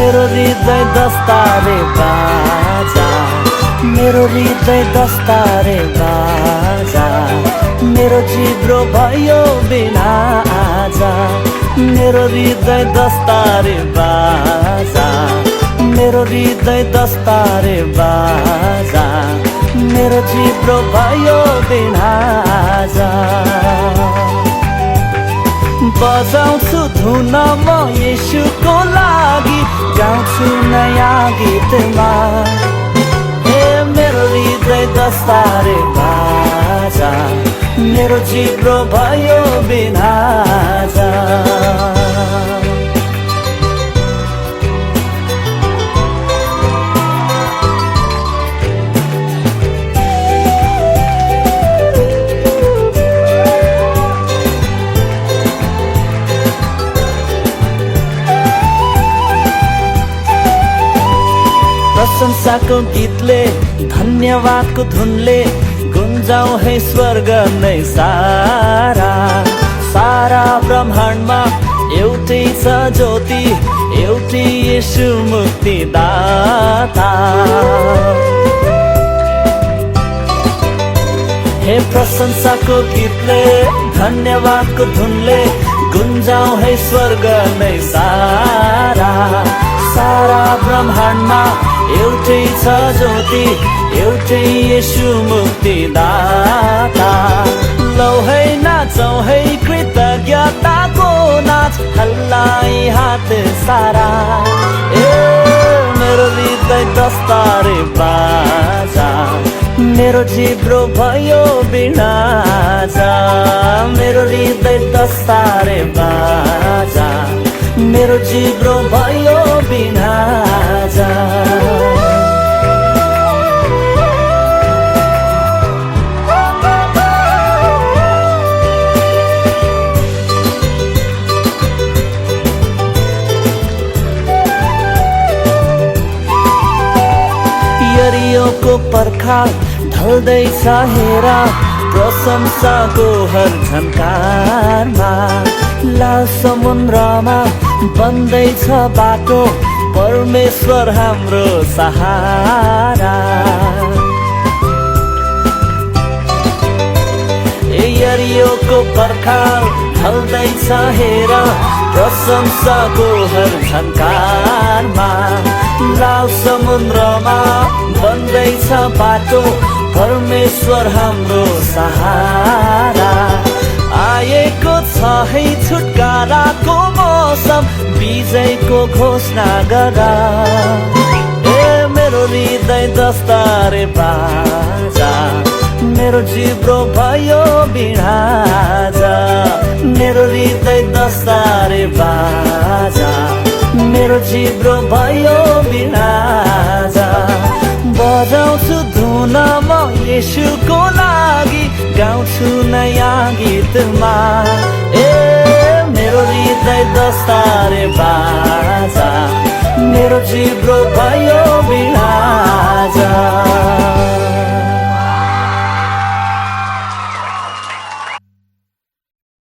मेरो हृदय दस्तारे बाजा, मेरो हृदय दस्तारे बाजा, मेरो जिब्रो भयो बिना आजा। मेरो हृदय दस्तारे बाजा, मेरो हृदय दस्तारे बाजा, मेरो जिब्रो भयो बिना आजा। बजाउँछु धुन म येशूको लागि, गाउँछु नयाँ गीतमा। हे मेरो हृदय दस्तारे बाजा, मेरो जिब्रो भयो बिना आजा। प्रशंसाको गीतले धन्यवादको धुनले गुन्जाउँ है स्वर्ग नै सारा। सारा ब्रह्माण्डमा एउटै छ ज्योति, एउटै येशू मुक्तिदाता। हे प्रशंसाको गीतले धन्यवादको धुनले गुन्जाउँ है स्वर्ग नै सारा। सारा ब्रह्माण्डमा एउटै छ ज्योति, एउटै येशू मुक्तिदाता। लौ है नाचौँ है कृतज्ञताको नाच, हल्लाई हात सारा। ए मेरो हृदय दस्तारे बाजा, मेरो जिब्रो भयो बिना आजा। मेरो हृदय दस्तारे बाजा, मेरो जिब्रो भयो बिना आजा। यरियोको पर्खाल ढल्दैछ हेर, प्रशंसाको हर झन्कारमा। लाल समुद्रमा बन्दैछ बाटो, परमेश्वर हाम्रो सहारा। यरियोको पर्खाल ढल्दैछ हेर, प्रशंसाको हर झन्कारमा। लाल समुद्रमा बन्दैछ बाटो, परमेश्वर हाम्रो सहारा। आएको छ है छुटकाराको मौसम, विजयको घोषणा गर। ए मेरो हृदय दस्तारे बाजा, मेरो जिब्रो भयो बिना आजा। मेरो हृदय दस्तारे बाजा, मेरो जिब्रो भयो बिना आजा। बजाउँछु धुन म येशूको लागि, गाउँछु नयाँ गीतमा। ए मेरो हृदय दस्तारे बाजा, मेरो जिब्रो भयो बिना आजा।